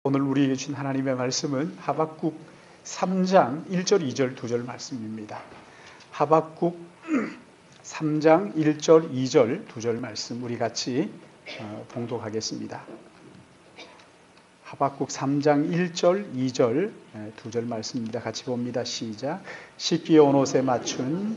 오늘 우리에게 주신 하나님의 말씀은 하박국 3장 1절, 2절, 2절 말씀입니다. 하박국 3장 1절, 2절, 2절 말씀 우리 같이 봉독하겠습니다. 하박국 3장 1절, 2절, 2절 말씀입니다. 같이 봅니다. 시작. 시기에 온 옷에 맞춘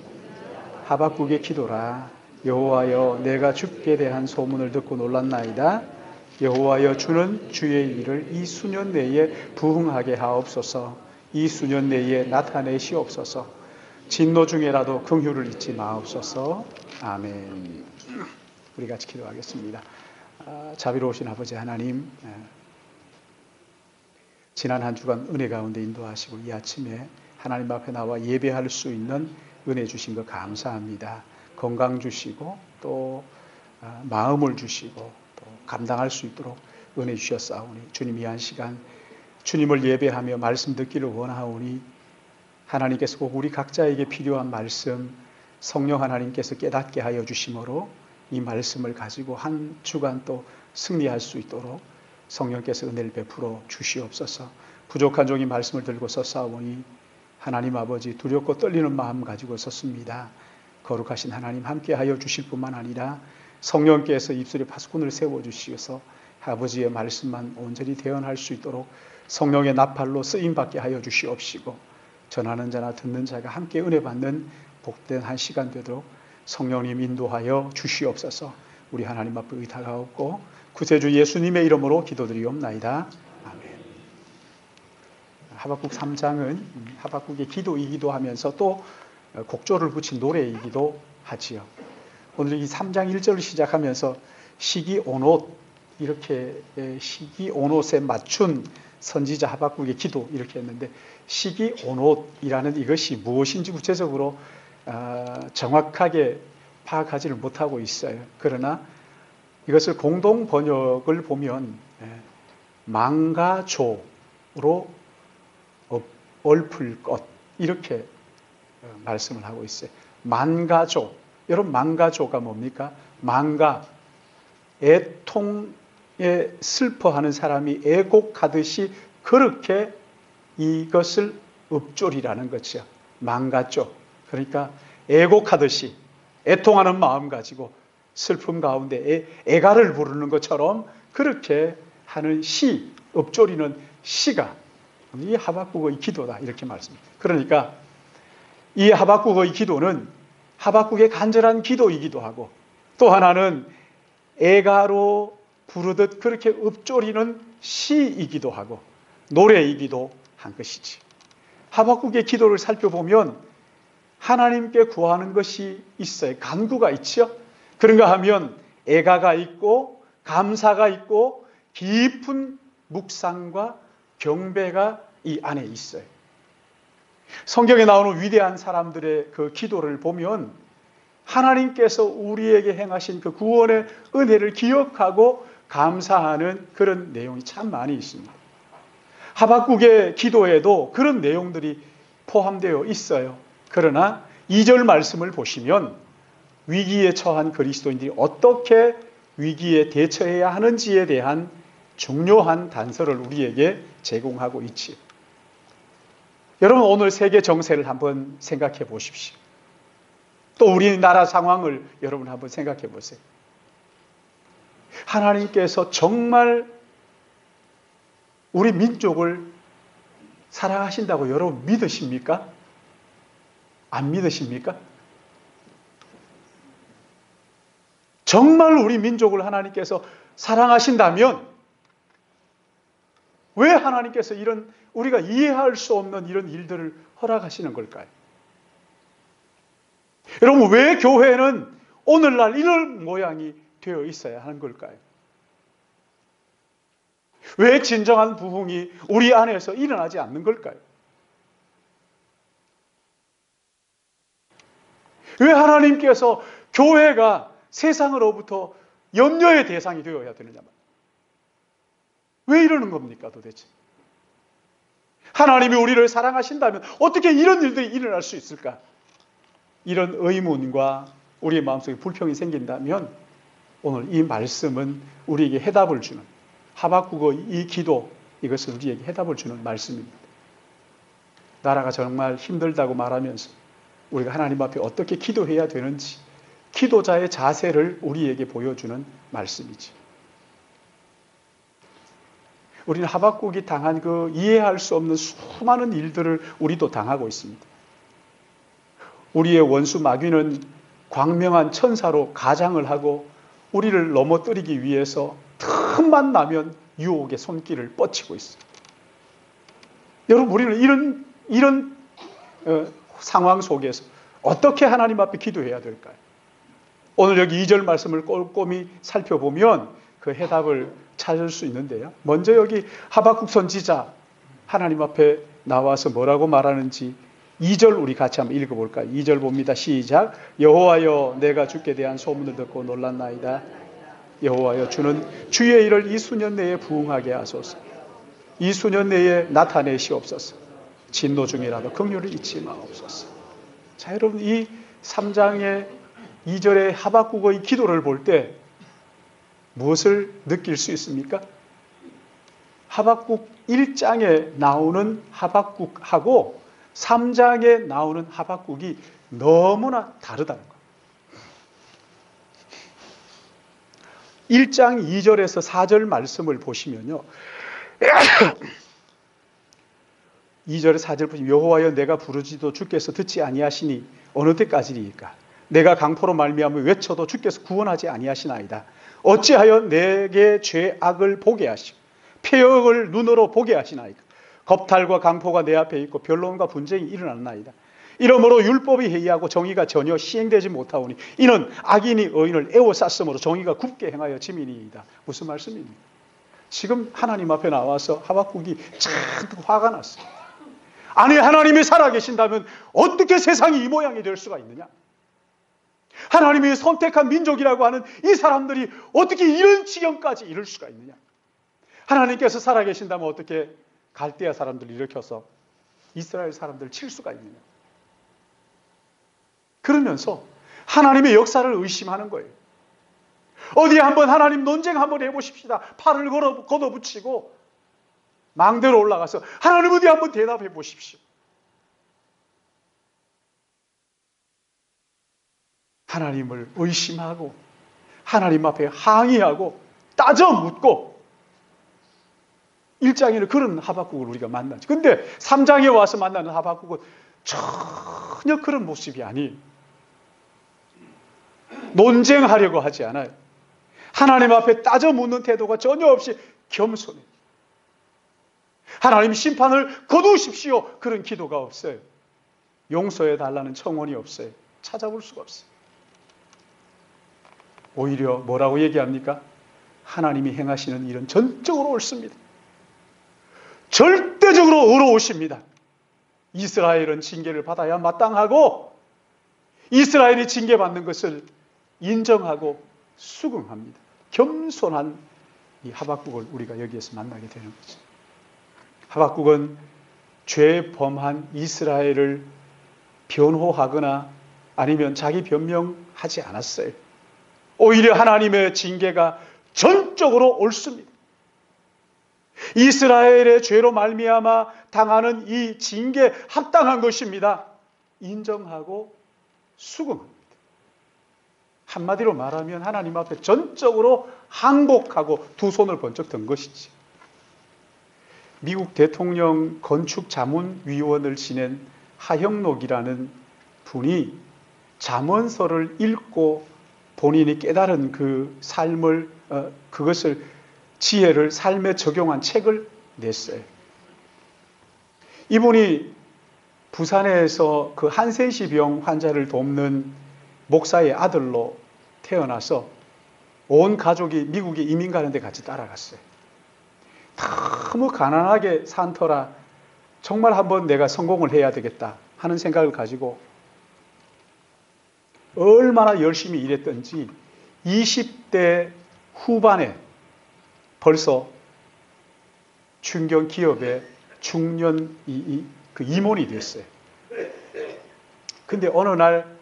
하박국의 기도라. 여호와여, 내가 주께 대한 소문을 듣고 놀랐나이다. 여호와여, 주는 주의 일을 이 수년 내에 부흥하게 하옵소서. 이 수년 내에 나타내시옵소서. 진노 중에라도 긍휼을 잊지 마옵소서. 아멘. 우리 같이 기도하겠습니다. 자비로우신 아버지 하나님, 지난 한 주간 은혜 가운데 인도하시고 이 아침에 하나님 앞에 나와 예배할 수 있는 은혜 주신 것 감사합니다. 건강 주시고 또 마음을 주시고 또 감당할 수 있도록 은혜 주셨사오니 주님, 이 한 시간 주님을 예배하며 말씀 듣기를 원하오니 하나님께서 꼭 우리 각자에게 필요한 말씀 성령 하나님께서 깨닫게 하여 주심으로 이 말씀을 가지고 한 주간 또 승리할 수 있도록 성령께서 은혜를 베풀어 주시옵소서. 부족한 종이 말씀을 들고 섰사오니 하나님 아버지, 두렵고 떨리는 마음 가지고 섰습니다. 거룩하신 하나님 함께하여 주실 뿐만 아니라 성령께서 입술에 파수꾼을 세워주시어서 아버지의 말씀만 온전히 대언할 수 있도록 성령의 나팔로 쓰임받게 하여 주시옵시고, 전하는 자나 듣는 자가 함께 은혜 받는 복된 한 시간 되도록 성령님 인도하여 주시옵소서. 우리 하나님 앞에 의탁하옵고 구세주 예수님의 이름으로 기도드리옵나이다. 아멘. 하박국 3장은 하박국의 기도이기도 하면서 또 곡조를 붙인 노래이기도 하지요. 오늘 이 3장 1절을 시작하면서 시기 온 옷, 이렇게 시기 온 옷에 맞춘 선지자 하박국의 기도 이렇게 했는데, 시기 온 옷이라는 이것이 무엇인지 구체적으로 정확하게 파악하지를 못하고 있어요. 그러나 이것을 공동 번역을 보면 망가조로 엎을 것, 이렇게 말씀을 하고 있어요. 만가조. 여러분, 만가조가 뭡니까? 망가, 애통에 슬퍼하는 사람이 애곡하듯이 그렇게 이것을 읊조리라는 거죠. 망가조. 그러니까 애곡하듯이 애통하는 마음 가지고 슬픔 가운데 애가를 부르는 것처럼 그렇게 하는 시, 읊조리는 시가 이 하박국의 기도다, 이렇게 말씀합니다. 그러니까 이 하박국의 기도는 하박국의 간절한 기도이기도 하고, 또 하나는 애가로 부르듯 그렇게 읊조리는 시이기도 하고 노래이기도 한 것이지. 하박국의 기도를 살펴보면 하나님께 구하는 것이 있어요. 간구가 있죠. 그런가 하면 애가가 있고 감사가 있고 깊은 묵상과 경배가 이 안에 있어요. 성경에 나오는 위대한 사람들의 그 기도를 보면 하나님께서 우리에게 행하신 그 구원의 은혜를 기억하고 감사하는 그런 내용이 참 많이 있습니다. 하박국의 기도에도 그런 내용들이 포함되어 있어요. 그러나 2절 말씀을 보시면 위기에 처한 그리스도인들이 어떻게 위기에 대처해야 하는지에 대한 중요한 단서를 우리에게 제공하고 있지요. 여러분, 오늘 세계 정세를 한번 생각해 보십시오. 또 우리나라 상황을 여러분 한번 생각해 보세요. 하나님께서 정말 우리 민족을 사랑하신다고 여러분 믿으십니까? 안 믿으십니까? 정말 우리 민족을 하나님께서 사랑하신다면 왜 하나님께서 이런 우리가 이해할 수 없는 이런 일들을 허락하시는 걸까요? 여러분, 왜 교회는 오늘날 이런 모양이 되어 있어야 하는 걸까요? 왜 진정한 부흥이 우리 안에서 일어나지 않는 걸까요? 왜 하나님께서 교회가 세상으로부터 염려의 대상이 되어야 되느냐 말이에요. 왜 이러는 겁니까 도대체? 하나님이 우리를 사랑하신다면 어떻게 이런 일들이 일어날 수 있을까? 이런 의문과 우리의 마음속에 불평이 생긴다면 오늘 이 말씀은 우리에게 해답을 주는, 하박국의 이 기도, 이것은 우리에게 해답을 주는 말씀입니다. 나라가 정말 힘들다고 말하면서 우리가 하나님 앞에 어떻게 기도해야 되는지 기도자의 자세를 우리에게 보여주는 말씀이지. 우리는 하박국이 당한 그 이해할 수 없는 수많은 일들을 우리도 당하고 있습니다. 우리의 원수 마귀는 광명한 천사로 가장을 하고 우리를 넘어뜨리기 위해서 틈만 나면 유혹의 손길을 뻗치고 있어요. 여러분, 우리는 이런 상황 속에서 어떻게 하나님 앞에 기도해야 될까요? 오늘 여기 2절 말씀을 꼼꼼히 살펴보면 그 해답을 찾을 수 있는데요. 먼저 여기 하박국 선지자 하나님 앞에 나와서 뭐라고 말하는지 2절 우리 같이 한번 읽어볼까요? 2절 봅니다. 시작. 여호와여, 내가 주께 대한 소문을 듣고 놀랐나이다. 여호와여, 주는 주의 일을 이 수년 내에 부응하게 하소서. 이 수년 내에 나타내시옵소서. 진노 중이라도 긍휼을 잊지 마옵소서. 자, 여러분, 이 3장의 2절의 하박국의 기도를 볼 때 무엇을 느낄 수 있습니까? 하박국 1장에 나오는 하박국하고 3장에 나오는 하박국이 너무나 다르다는 거예요. 1장 2절에서 4절 말씀을 보시면요. 2절에 4절 보시면 여호와여, 내가 부르지도 주께서 듣지 아니하시니 어느 때까지리이까? 내가 강포로 말미암아 외쳐도 주께서 구원하지 아니하시나이다. 어찌하여 내게 죄악을 보게 하시고 폐역을 눈으로 보게 하시나이까? 겁탈과 강포가 내 앞에 있고 변론과 분쟁이 일어났나이다. 이러므로 율법이 해이하고 정의가 전혀 시행되지 못하오니 이는 악인이 의인을 애워쌌으므로 정의가 굽게 행하여 짐이니이다. 무슨 말씀입니까? 지금 하나님 앞에 나와서 하박국이 잔뜩 화가 났어요. 아니, 하나님이 살아계신다면 어떻게 세상이 이 모양이 될 수가 있느냐? 하나님이 선택한 민족이라고 하는 이 사람들이 어떻게 이런 지경까지 이룰 수가 있느냐? 하나님께서 살아계신다면 어떻게 갈대아 사람들을 일으켜서 이스라엘 사람들을 칠 수가 있느냐? 그러면서 하나님의 역사를 의심하는 거예요. 어디 한번 하나님 논쟁 한번 해보십시다. 팔을 걷어붙이고 망대로 올라가서 하나님 어디 한번 대답해 보십시오. 하나님을 의심하고 하나님 앞에 항의하고 따져 묻고 1장에는 그런 하박국을 우리가 만나죠. 근데 3장에 와서 만나는 하박국은 전혀 그런 모습이 아니에요. 논쟁하려고 하지 않아요. 하나님 앞에 따져 묻는 태도가 전혀 없이 겸손해요. 하나님 심판을 거두십시오. 그런 기도가 없어요. 용서해 달라는 청원이 없어요. 찾아볼 수가 없어요. 오히려 뭐라고 얘기합니까? 하나님이 행하시는 일은 전적으로 옳습니다. 절대적으로 의로우십니다. 이스라엘은 징계를 받아야 마땅하고 이스라엘이 징계받는 것을 인정하고 수긍합니다. 겸손한 이 하박국을 우리가 여기에서 만나게 되는 거죠. 하박국은 죄 범한 이스라엘을 변호하거나 아니면 자기 변명하지 않았어요. 오히려 하나님의 징계가 전적으로 옳습니다. 이스라엘의 죄로 말미암아 당하는 이 징계 합당한 것입니다. 인정하고 수긍합니다. 한마디로 말하면 하나님 앞에 전적으로 항복하고 두 손을 번쩍 든 것이지. 미국 대통령 건축자문위원을 지낸 하형록이라는 분이 잠언서를 읽고 본인이 깨달은 그 삶을 그것을 지혜를 삶에 적용한 책을 냈어요. 이분이 부산에서 그 한센시병 환자를 돕는 목사의 아들로 태어나서 온 가족이 미국에 이민 가는 데 같이 따라갔어요. 너무 가난하게 산 터라 정말 한번 내가 성공을 해야 되겠다 하는 생각을 가지고 얼마나 열심히 일했던지 20대 후반에 벌써 중견 기업의 중년 그 임원이 됐어요. 근데 어느 날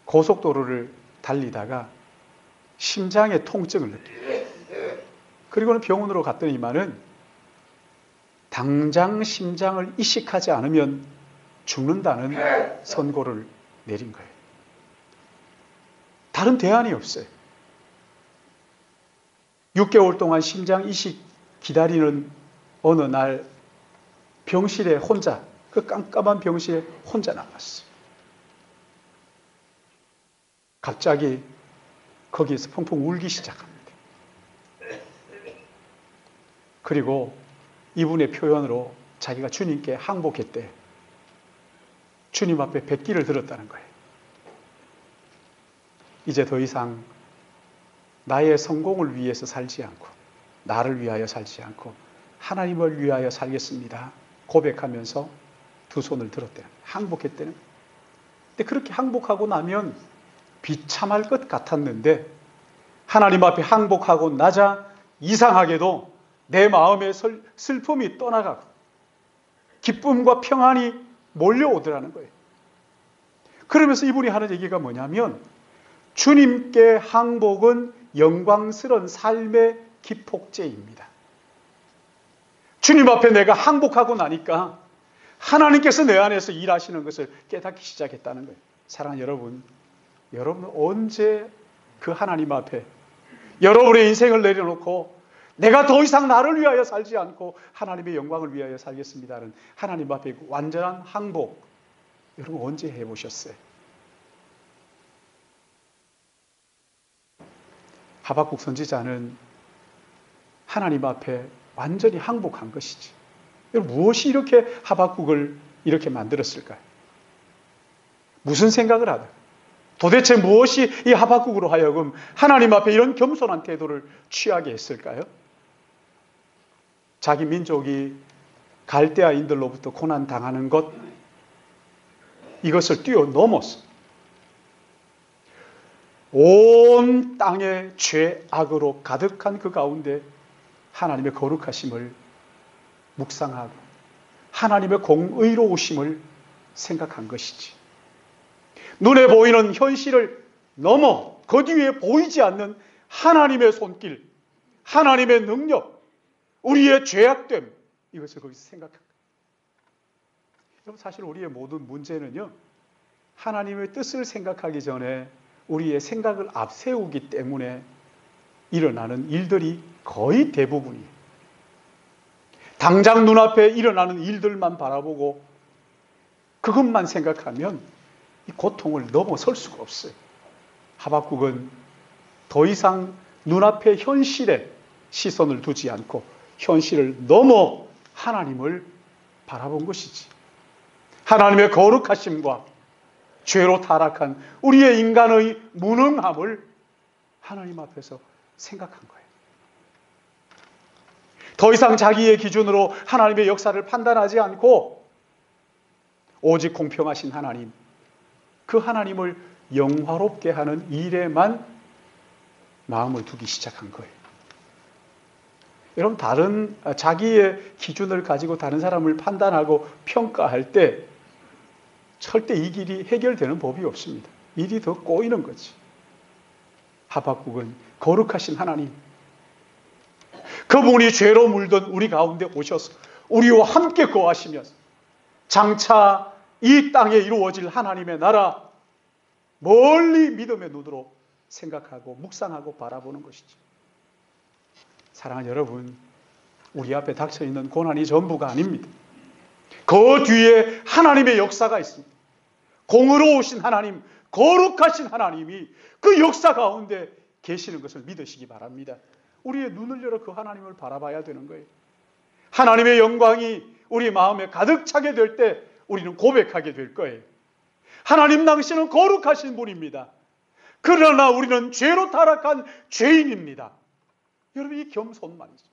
고속도로를 달리다가 심장에 통증을 느껴요. 그리고는 병원으로 갔더니만은 당장 심장을 이식하지 않으면 죽는다는 선고를 내린 거예요. 다른 대안이 없어요. 6개월 동안 심장 이식 기다리는 어느 날 병실에 혼자, 그 깜깜한 병실에 혼자 남았어요. 갑자기 거기에서 펑펑 울기 시작합니다. 그리고 이분의 표현으로 자기가 주님께 항복했대. 주님 앞에 백기를 들었다는 거예요. 이제 더 이상 나의 성공을 위해서 살지 않고 나를 위하여 살지 않고 하나님을 위하여 살겠습니다. 고백하면서 두 손을 들었대요. 항복했대는 거예요. 근데 그렇게 항복하고 나면 비참할 것 같았는데 하나님 앞에 항복하고 나자 이상하게도 내 마음의 슬픔이 떠나가고 기쁨과 평안이 몰려오더라는 거예요. 그러면서 이분이 하는 얘기가 뭐냐면 주님께 항복은 영광스러운 삶의 기폭제입니다. 주님 앞에 내가 항복하고 나니까 하나님께서 내 안에서 일하시는 것을 깨닫기 시작했다는 거예요. 사랑하는 여러분, 여러분은 언제 그 하나님 앞에 여러분의 인생을 내려놓고 내가 더 이상 나를 위하여 살지 않고 하나님의 영광을 위하여 살겠습니다는 하나님 앞에 완전한 항복, 여러분 언제 해보셨어요? 하박국 선지자는 하나님 앞에 완전히 항복한 것이지. 무엇이 이렇게 하박국을 이렇게 만들었을까요? 무슨 생각을 하다? 도대체 무엇이 이 하박국으로 하여금 하나님 앞에 이런 겸손한 태도를 취하게 했을까요? 자기 민족이 갈대아인들로부터 고난당하는 것, 이것을 뛰어넘어서 온 땅의 죄악으로 가득한 그 가운데 하나님의 거룩하심을 묵상하고 하나님의 공의로우심을 생각한 것이지. 눈에 보이는 현실을 넘어 그 뒤에 보이지 않는 하나님의 손길, 하나님의 능력, 우리의 죄악됨, 이것을 거기서 생각합니다. 여러분, 사실 우리의 모든 문제는요, 하나님의 뜻을 생각하기 전에 우리의 생각을 앞세우기 때문에 일어나는 일들이 거의 대부분이에요. 당장 눈앞에 일어나는 일들만 바라보고 그것만 생각하면 이 고통을 넘어설 수가 없어요. 하박국은 더 이상 눈앞의 현실에 시선을 두지 않고 현실을 넘어 하나님을 바라본 것이지. 하나님의 거룩하심과 죄로 타락한 우리의 인간의 무능함을 하나님 앞에서 생각한 거예요. 더 이상 자기의 기준으로 하나님의 역사를 판단하지 않고 오직 공평하신 하나님, 그 하나님을 영화롭게 하는 일에만 마음을 두기 시작한 거예요. 여러분, 다른 자기의 기준을 가지고 다른 사람을 판단하고 평가할 때 절대 이 길이 해결되는 법이 없습니다. 일이 더 꼬이는 거지. 하박국은 거룩하신 하나님, 그분이 죄로 물든 우리 가운데 오셔서 우리와 함께 거하시면서 장차 이 땅에 이루어질 하나님의 나라 멀리 믿음의 눈으로 생각하고 묵상하고 바라보는 것이죠. 사랑하는 여러분, 우리 앞에 닥쳐있는 고난이 전부가 아닙니다. 그 뒤에 하나님의 역사가 있습니다. 공의로우신 하나님, 거룩하신 하나님이 그 역사 가운데 계시는 것을 믿으시기 바랍니다. 우리의 눈을 열어 그 하나님을 바라봐야 되는 거예요. 하나님의 영광이 우리 마음에 가득 차게 될 때 우리는 고백하게 될 거예요. 하나님 당신은 거룩하신 분입니다. 그러나 우리는 죄로 타락한 죄인입니다. 여러분, 이 겸손 말이죠.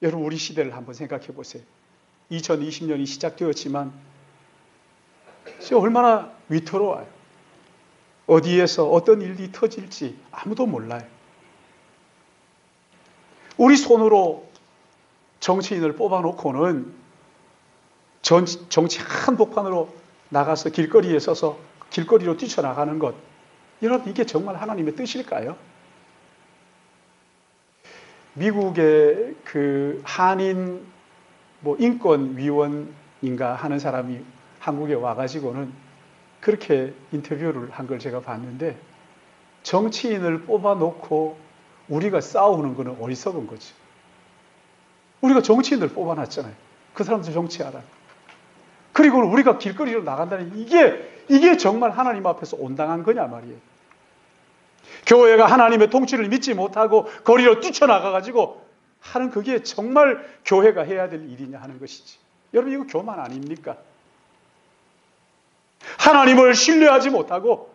여러분, 우리 시대를 한번 생각해 보세요. 2020년이 시작되었지만 얼마나 위태로워요. 어디에서 어떤 일이 터질지 아무도 몰라요. 우리 손으로 정치인을 뽑아놓고는 정치 한복판으로 나가서 길거리에 서서 길거리로 뛰쳐나가는 것, 여러분, 이게 정말 하나님의 뜻일까요? 미국의 그 한인 뭐 인권위원인가 하는 사람이 한국에 와가지고는 그렇게 인터뷰를 한 걸 제가 봤는데, 정치인을 뽑아놓고 우리가 싸우는 거는 어리석은 거지. 우리가 정치인들 뽑아놨잖아요. 그 사람들 정치하라. 그리고 우리가 길거리로 나간다는 이게 정말 하나님 앞에서 온당한 거냐 말이에요. 교회가 하나님의 통치를 믿지 못하고 거리로 뛰쳐나가가지고 하는 그게 정말 교회가 해야 될 일이냐 하는 것이지. 여러분, 이거 교만 아닙니까? 하나님을 신뢰하지 못하고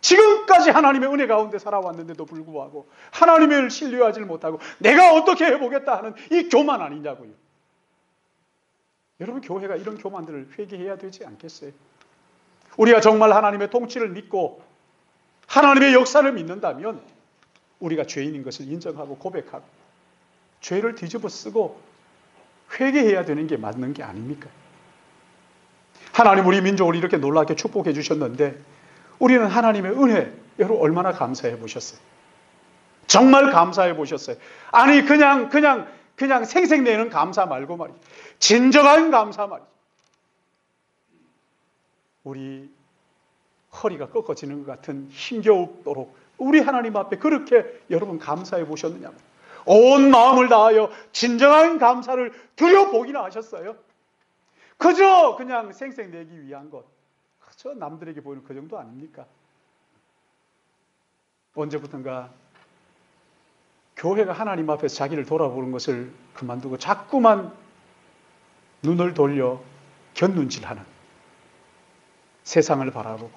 지금까지 하나님의 은혜 가운데 살아왔는데도 불구하고 하나님을 신뢰하지 못하고 내가 어떻게 해보겠다 하는 이 교만 아니냐고요. 여러분, 교회가 이런 교만들을 회개해야 되지 않겠어요? 우리가 정말 하나님의 통치를 믿고 하나님의 역사를 믿는다면 우리가 죄인인 것을 인정하고 고백하고 죄를 뒤집어 쓰고 회개해야 되는 게 맞는 게 아닙니까? 하나님 우리 민족을 이렇게 놀랍게 축복해 주셨는데 우리는 하나님의 은혜, 여러분 얼마나 감사해 보셨어요? 정말 감사해 보셨어요? 아니 그냥 생색내는 감사 말고 말이에요. 진정한 감사 말이에요. 우리 허리가 꺾어지는 것 같은 힘겨우도록 우리 하나님 앞에 그렇게 여러분 감사해 보셨느냐? 온 마음을 다하여 진정한 감사를 드려보기나 하셨어요. 그저 그냥 생색내기 위한 것, 그저 남들에게 보이는 그 정도 아닙니까? 언제부턴가 교회가 하나님 앞에서 자기를 돌아보는 것을 그만두고 자꾸만 눈을 돌려 곁눈질하는, 세상을 바라보고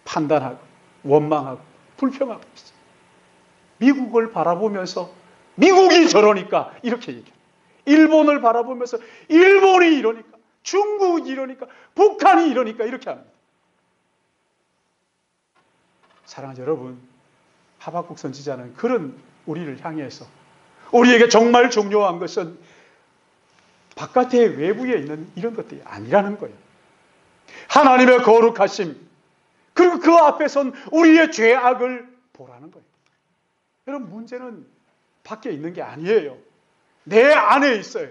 판단하고 원망하고 불평하고 있어요. 미국을 바라보면서 미국이 저러니까 이렇게 얘기해요. 일본을 바라보면서 일본이 이러니까, 중국이 이러니까, 북한이 이러니까 이렇게 합니다. 사랑하는 여러분, 하박국 선지자는 그런 우리를 향해서 우리에게 정말 중요한 것은 바깥에 외부에 있는 이런 것들이 아니라는 거예요. 하나님의 거룩하심, 그리고 그 앞에 선 우리의 죄악을 보라는 거예요. 여러분, 문제는 밖에 있는 게 아니에요. 내 안에 있어요.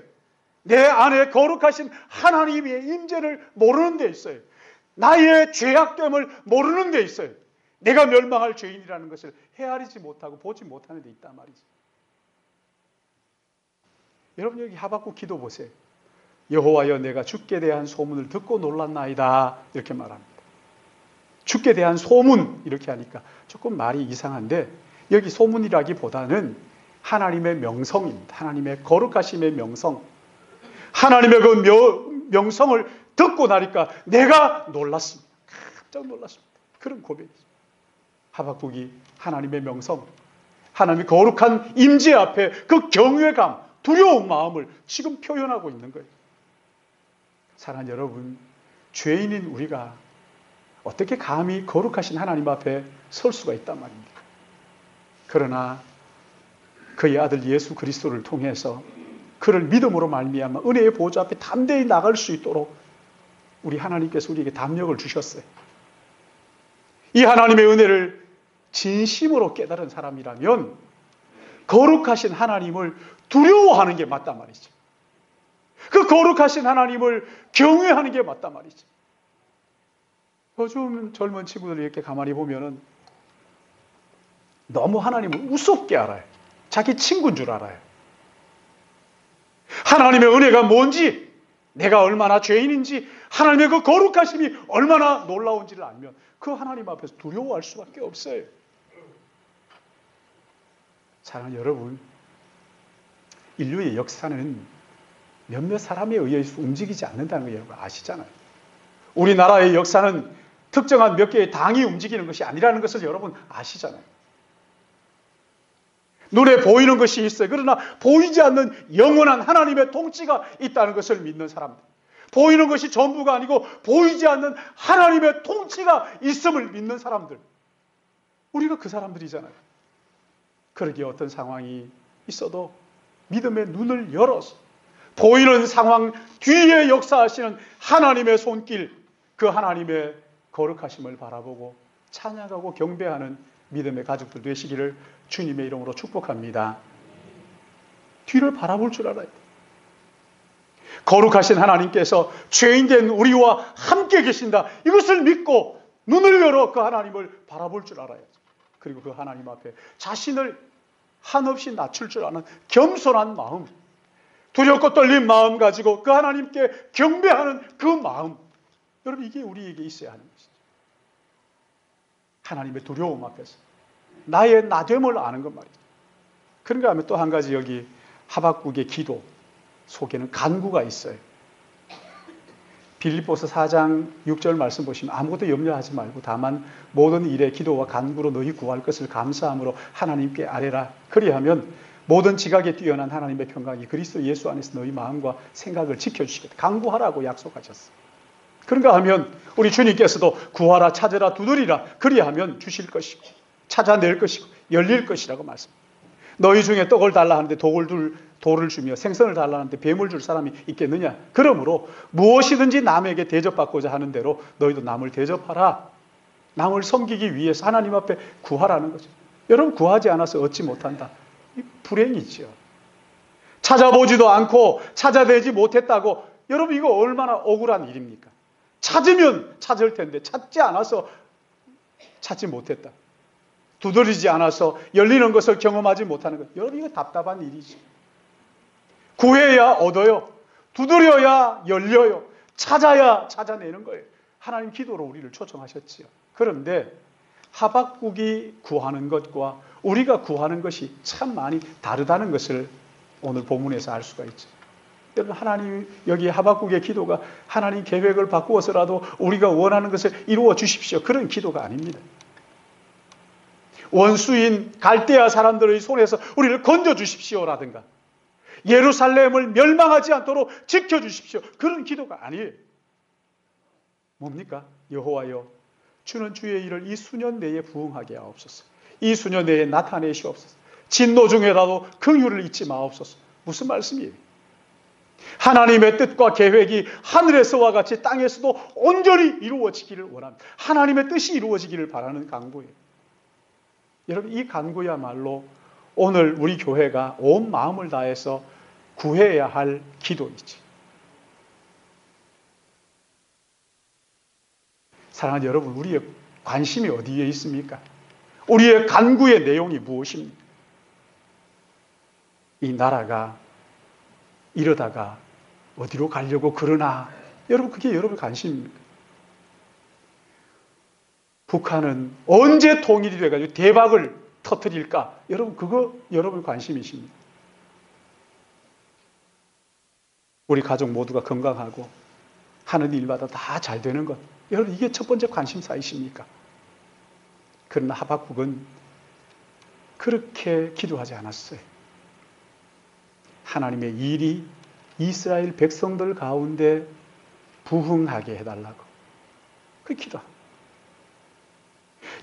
내 안에 거룩하신 하나님의 임재를 모르는 데 있어요. 나의 죄악됨을 모르는 데 있어요. 내가 멸망할 죄인이라는 것을 헤아리지 못하고 보지 못하는 데 있단 말이죠. 여러분, 여기 하박국 기도 보세요. 여호와여, 내가 주께 대한 소문을 듣고 놀랐나이다, 이렇게 말합니다. 주께 대한 소문, 이렇게 하니까 조금 말이 이상한데, 여기 소문이라기보다는 하나님의 명성입니다. 하나님의 거룩하심의 명성. 하나님의 그 명성을 듣고 나니까 내가 놀랐습니다. 깜짝 놀랐습니다. 그런 고백이죠. 하박국이 하나님의 명성, 하나님의 거룩한 임재 앞에 그 경외감, 두려운 마음을 지금 표현하고 있는 거예요. 사랑하는 여러분, 죄인인 우리가 어떻게 감히 거룩하신 하나님 앞에 설 수가 있단 말입니까? 그러나 그의 아들 예수 그리스도를 통해서 그를 믿음으로 말미암아 은혜의 보좌 앞에 담대히 나갈 수 있도록 우리 하나님께서 우리에게 담력을 주셨어요. 이 하나님의 은혜를 진심으로 깨달은 사람이라면 거룩하신 하나님을 두려워하는 게 맞단 말이죠. 그 거룩하신 하나님을 경외하는 게 맞단 말이죠. 요즘 젊은 친구들 이렇게 가만히 보면은 너무 하나님을 우습게 알아요. 자기 친구인 줄 알아요. 하나님의 은혜가 뭔지, 내가 얼마나 죄인인지, 하나님의 그 거룩하심이 얼마나 놀라운지를 알면 그 하나님 앞에서 두려워할 수밖에 없어요. 사랑하는 여러분, 인류의 역사는 몇몇 사람에 의해서 움직이지 않는다는 거 여러분 아시잖아요. 우리나라의 역사는 특정한 몇 개의 당이 움직이는 것이 아니라는 것을 여러분 아시잖아요. 눈에 보이는 것이 있어요. 그러나 보이지 않는 영원한 하나님의 통치가 있다는 것을 믿는 사람들. 보이는 것이 전부가 아니고 보이지 않는 하나님의 통치가 있음을 믿는 사람들. 우리가 그 사람들이잖아요. 그러기에 어떤 상황이 있어도 믿음의 눈을 열어서 보이는 상황 뒤에 역사하시는 하나님의 손길, 그 하나님의 거룩하심을 바라보고 찬양하고 경배하는 믿음의 가족들 되시기를 주님의 이름으로 축복합니다. 뒤를 바라볼 줄 알아야 돼. 거룩하신 하나님께서 죄인된 우리와 함께 계신다. 이것을 믿고 눈을 열어 그 하나님을 바라볼 줄 알아야죠. 그리고 그 하나님 앞에 자신을 한없이 낮출 줄 아는 겸손한 마음, 두렵고 떨린 마음 가지고 그 하나님께 경배하는 그 마음, 여러분 이게 우리에게 있어야 하는 것이죠. 하나님의 두려움 앞에서 나의 나됨을 아는 것 말이죠. 그런가 하면 또 한 가지 여기 하박국의 기도 속에는 간구가 있어요. 빌립보서 4장 6절 말씀 보시면 아무것도 염려하지 말고 다만 모든 일에 기도와 간구로 너희 구할 것을 감사함으로 하나님께 아뢰라. 그리하면 모든 지각에 뛰어난 하나님의 평강이 그리스도 예수 안에서 너희 마음과 생각을 지켜주시겠다. 간구하라고 약속하셨어요. 그런가 하면 우리 주님께서도 구하라, 찾으라, 두드리라. 그리하면 주실 것이고 찾아낼 것이고 열릴 것이라고 말씀합니다. 너희 중에 떡을 달라 하는데 돌을 주며 생선을 달라 하는데 뱀을 줄 사람이 있겠느냐. 그러므로 무엇이든지 남에게 대접받고자 하는 대로 너희도 남을 대접하라. 남을 섬기기 위해서 하나님 앞에 구하라는 거죠. 여러분 구하지 않아서 얻지 못한다. 불행이죠. 찾아보지도 않고 찾아내지 못했다고 여러분 이거 얼마나 억울한 일입니까? 찾으면 찾을 텐데 찾지 않아서 찾지 못했다. 두드리지 않아서 열리는 것을 경험하지 못하는 것. 여러분 이거 답답한 일이지. 구해야 얻어요. 두드려야 열려요. 찾아야 찾아내는 거예요. 하나님 기도로 우리를 초청하셨지요. 그런데 하박국이 구하는 것과 우리가 구하는 것이 참 많이 다르다는 것을 오늘 본문에서 알 수가 있죠. 여러분 하나님 여기 하박국의 기도가 하나님 계획을 바꾸어서라도 우리가 원하는 것을 이루어 주십시오. 그런 기도가 아닙니다. 원수인 갈대아 사람들의 손에서 우리를 건져주십시오라든가 예루살렘을 멸망하지 않도록 지켜주십시오. 그런 기도가 아니에요. 뭡니까? 여호와여 주는 주의 일을 이 수년 내에 부응하게 하옵소서. 이 수년 내에 나타내시옵소서. 진노 중에라도 긍휼을 잊지 마옵소서. 무슨 말씀이에요? 하나님의 뜻과 계획이 하늘에서와 같이 땅에서도 온전히 이루어지기를 원합니다. 하나님의 뜻이 이루어지기를 바라는 간구예요. 여러분 이 간구야말로 오늘 우리 교회가 온 마음을 다해서 구해야 할 기도이지. 사랑하는 여러분, 우리의 관심이 어디에 있습니까? 우리의 간구의 내용이 무엇입니까? 이 나라가 이러다가 어디로 가려고 그러나 여러분 그게 여러분 관심입니까? 북한은 언제 통일이 돼가지고 대박을 터뜨릴까? 여러분 그거 여러분 관심이십니까? 우리 가족 모두가 건강하고 하는 일마다 다 잘 되는 것. 여러분 이게 첫 번째 관심사이십니까? 그러나 하박국은 그렇게 기도하지 않았어요. 하나님의 일이 이스라엘 백성들 가운데 부흥하게 해달라고 그 기도합니다.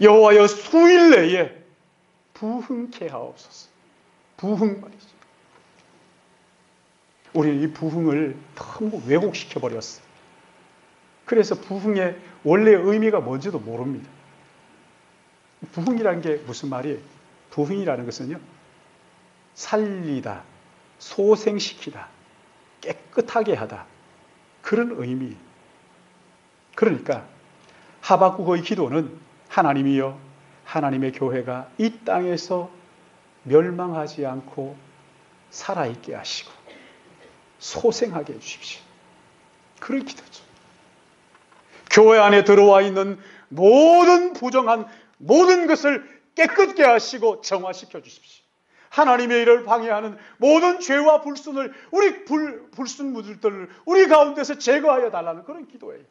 여호와여 수일 내에 부흥케 하옵소서. 부흥 말이죠. 우리는 이 부흥을 너무 왜곡시켜 버렸어요. 그래서 부흥의 원래의 의미가 뭔지도 모릅니다. 부흥이라는 게 무슨 말이에요? 부흥이라는 것은요, 살리다, 소생시키다, 깨끗하게 하다, 그런 의미. 그러니까 하박국의 기도는 하나님이여 하나님의 교회가 이 땅에서 멸망하지 않고 살아있게 하시고 소생하게 해주십시오. 그런 기도죠. 교회 안에 들어와 있는 모든 부정한 모든 것을 깨끗게 하시고 정화시켜 주십시오. 하나님의 일을 방해하는 모든 죄와 불순을 불순물들을 우리 가운데서 제거하여 달라는 그런 기도예요.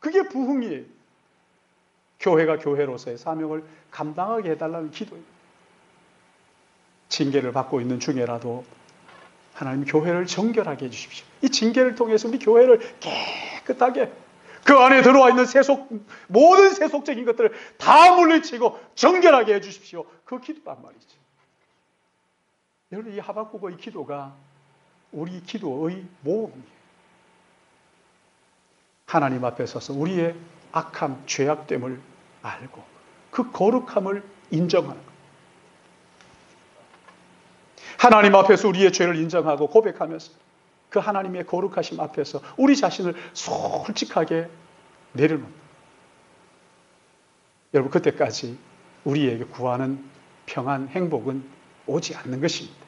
그게 부흥이에요. 교회가 교회로서의 사명을 감당하게 해달라는 기도예요. 징계를 받고 있는 중에라도 하나님 교회를 정결하게 해주십시오. 이 징계를 통해서 우리 교회를 깨끗하게 그 안에 들어와 있는 모든 세속적인 것들을 다 물리치고 정결하게 해주십시오. 그 기도란 말이죠. 여러분 이 하박국의 기도가 우리 기도의 모험이에요. 하나님 앞에 서서 우리의 악함, 죄악됨을 알고 그 거룩함을 인정하는 것. 하나님 앞에서 우리의 죄를 인정하고 고백하면서 그 하나님의 거룩하심 앞에서 우리 자신을 솔직하게 내려놓는, 여러분, 그때까지 우리에게 구하는 평안, 행복은 오지 않는 것입니다.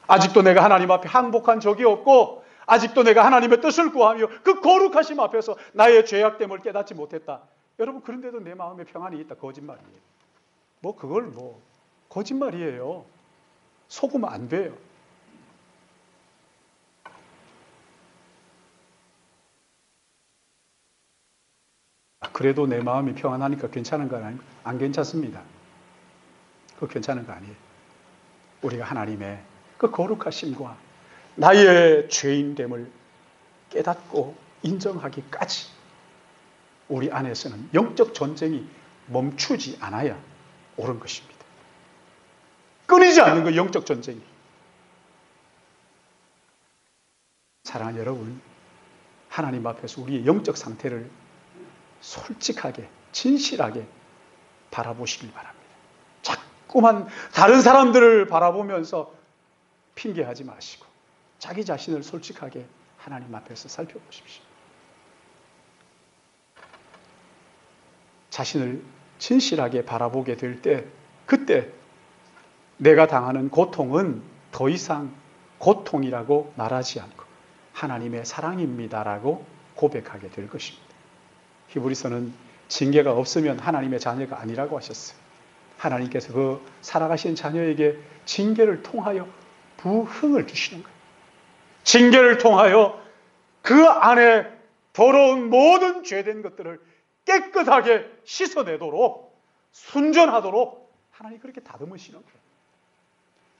아직도 내가 하나님 앞에 항복한 적이 없고, 아직도 내가 하나님의 뜻을 구하며 그 거룩하심 앞에서 나의 죄악됨을 깨닫지 못했다. 여러분, 그런데도 내 마음에 평안이 있다. 거짓말이에요. 그걸 거짓말이에요. 속으면 안 돼요. 그래도 내 마음이 평안하니까 괜찮은 건 아니고, 안 괜찮습니다. 그거 괜찮은 거 아니에요. 우리가 하나님의 그 거룩하심과 나의 죄인됨을 깨닫고 인정하기까지 우리 안에서는 영적 전쟁이 멈추지 않아야 옳은 것입니다. 끊이지 않는 그 영적 전쟁이. 사랑하는 여러분, 하나님 앞에서 우리의 영적 상태를 솔직하게, 진실하게 바라보시길 바랍니다. 자꾸만 다른 사람들을 바라보면서 핑계하지 마시고 자기 자신을 솔직하게 하나님 앞에서 살펴보십시오. 자신을 진실하게 바라보게 될 때, 그때 내가 당하는 고통은 더 이상 고통이라고 말하지 않고 하나님의 사랑입니다라고 고백하게 될 것입니다. 히브리서는 징계가 없으면 하나님의 자녀가 아니라고 하셨어요. 하나님께서 그 살아가신 자녀에게 징계를 통하여 부흥을 주시는 거예요. 징계를 통하여 그 안에 더러운 모든 죄된 것들을 깨끗하게 씻어내도록, 순전하도록 하나님 그렇게 다듬으시는 거예요.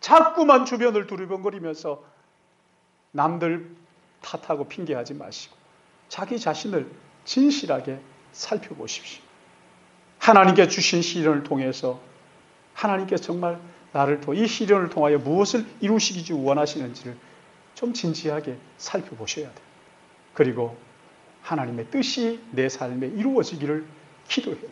자꾸만 주변을 두리번거리면서 남들 탓하고 핑계하지 마시고 자기 자신을 진실하게 살펴보십시오. 하나님께 주신 시련을 통해서 하나님께서 정말 나를 이 시련을 통하여 무엇을 이루시기 원하시는지를 좀 진지하게 살펴보셔야 돼요. 그리고 하나님의 뜻이 내 삶에 이루어지기를 기도해야 돼요.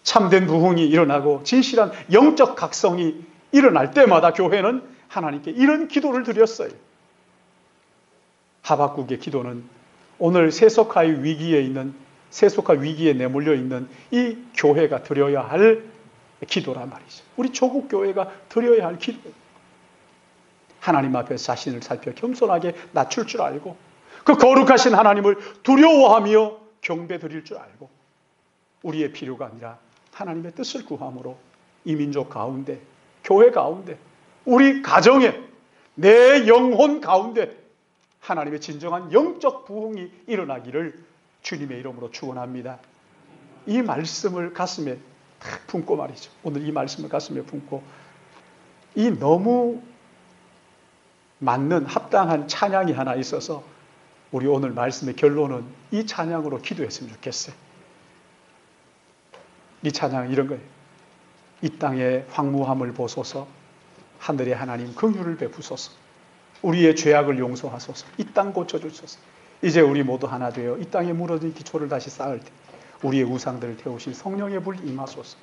참된 부흥이 일어나고 진실한 영적 각성이 일어날 때마다 교회는 하나님께 이런 기도를 드렸어요. 하박국의 기도는 오늘 세속화 위기에 내몰려 있는 이 교회가 드려야 할 기도란 말이죠. 우리 조국 교회가 드려야 할 기도예요. 하나님 앞에서 자신을 살펴 겸손하게 낮출 줄 알고 그 거룩하신 하나님을 두려워하며 경배 드릴 줄 알고 우리의 필요가 아니라 하나님의 뜻을 구함으로 이 민족 가운데, 교회 가운데, 우리 가정에, 내 영혼 가운데 하나님의 진정한 영적 부흥이 일어나기를 주님의 이름으로 축원합니다. 이 말씀을 가슴에 딱 품고 말이죠. 오늘 이 말씀을 가슴에 품고 이 너무 맞는 합당한 찬양이 하나 있어서 우리 오늘 말씀의 결론은 이 찬양으로 기도했으면 좋겠어요. 이 찬양은 이런 거예요. 이 땅의 황무함을 보소서, 하늘의 하나님 긍휼을 베푸소서, 우리의 죄악을 용서하소서, 이 땅 고쳐주소서. 이제 우리 모두 하나 되어 이 땅에 무너진 기초를 다시 쌓을 때 우리의 우상들을 태우신 성령의 불 임하소서.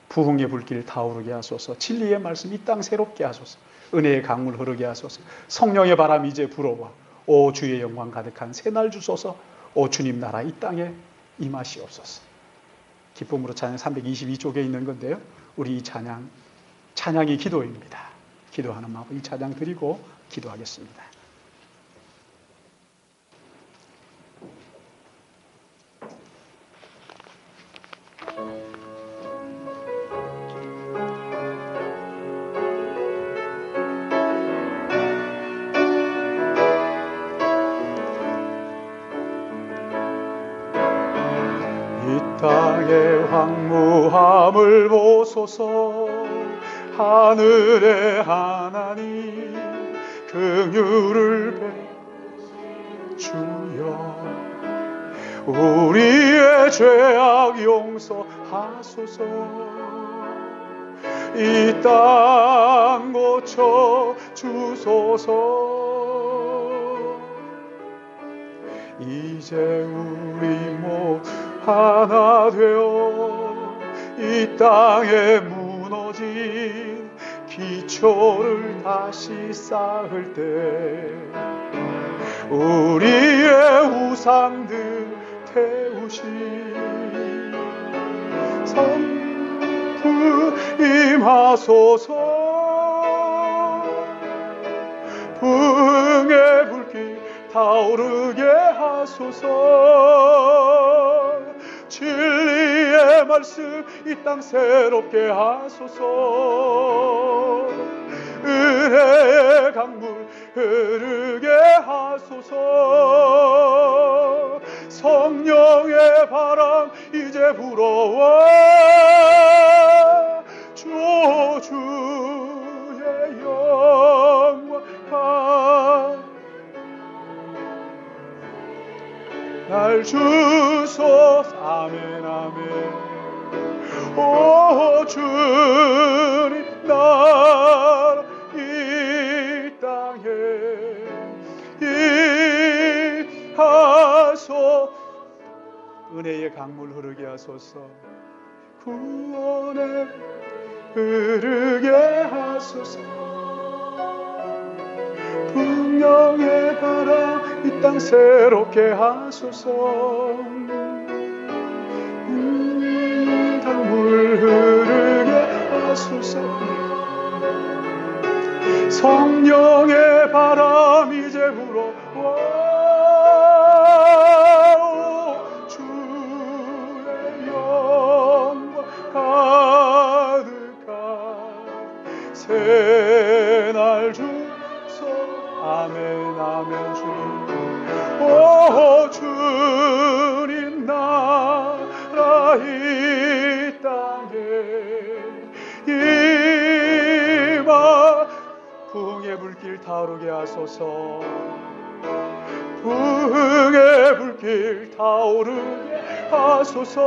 부흥의 불길 타오르게 하소서. 진리의 말씀 이 땅 새롭게 하소서. 은혜의 강물 흐르게 하소서. 성령의 바람 이제 불어와 오 주의 영광 가득한 새날 주소서. 오 주님 나라 이 땅에 임하시옵소서. 기쁨으로 찬양 322쪽에 있는 건데요. 우리 이 찬양이 기도입니다. 기도하는 마음 이 찬양 드리고 기도하겠습니다. 땅의 황무함을 보소서. 하늘의 하나님 긍휼을 베주여 우리의 죄악 용서하소서. 이 땅 고쳐 주소서. 이제 우리 모두 하나 되어 이 땅에 무너진 기초를 다시 쌓을 때 우리의 우상들 태우시 성부 임하소서 부흥의 불길 타오르게 하소서 진리의 말씀 이 땅 새롭게 하소서 은혜의 강물 흐르게 하소서 성령의 바람 이제 불어와 주의 영광 날 주소서 아멘 아멘 오 주님 나라 이 땅에 임하소 은혜의 강물 흐르게 하소서 구원의 흐르게 하소서 풍령의 바람 이 땅 새롭게 하소서 강물 흐르게 하소서 성령의 바람 이제 불어와 주의 영광 가득한 새날 주소 아멘 아멘 주님 오 주님 나라 이 땅에 임하 부흥의 불길 타오르게 하소서 부흥의 불길 타오르게 하소서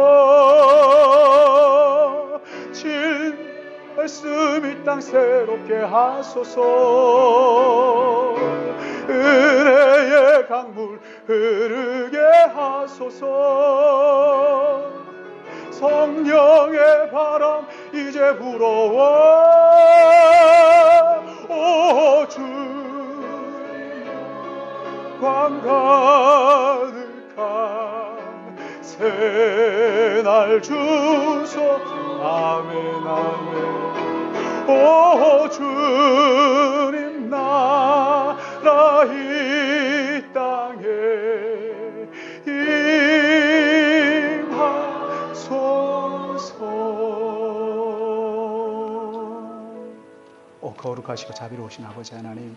진 말씀 이 땅 새롭게 하소서 은혜의 강물 흐르게 하소서 성령의 바람 이제 불어와 오 주의 광 가득한 새날 주소 아멘 아멘 오 주님 나라 이 땅에 임하소서 거룩하시고 자비로우신 아버지 하나님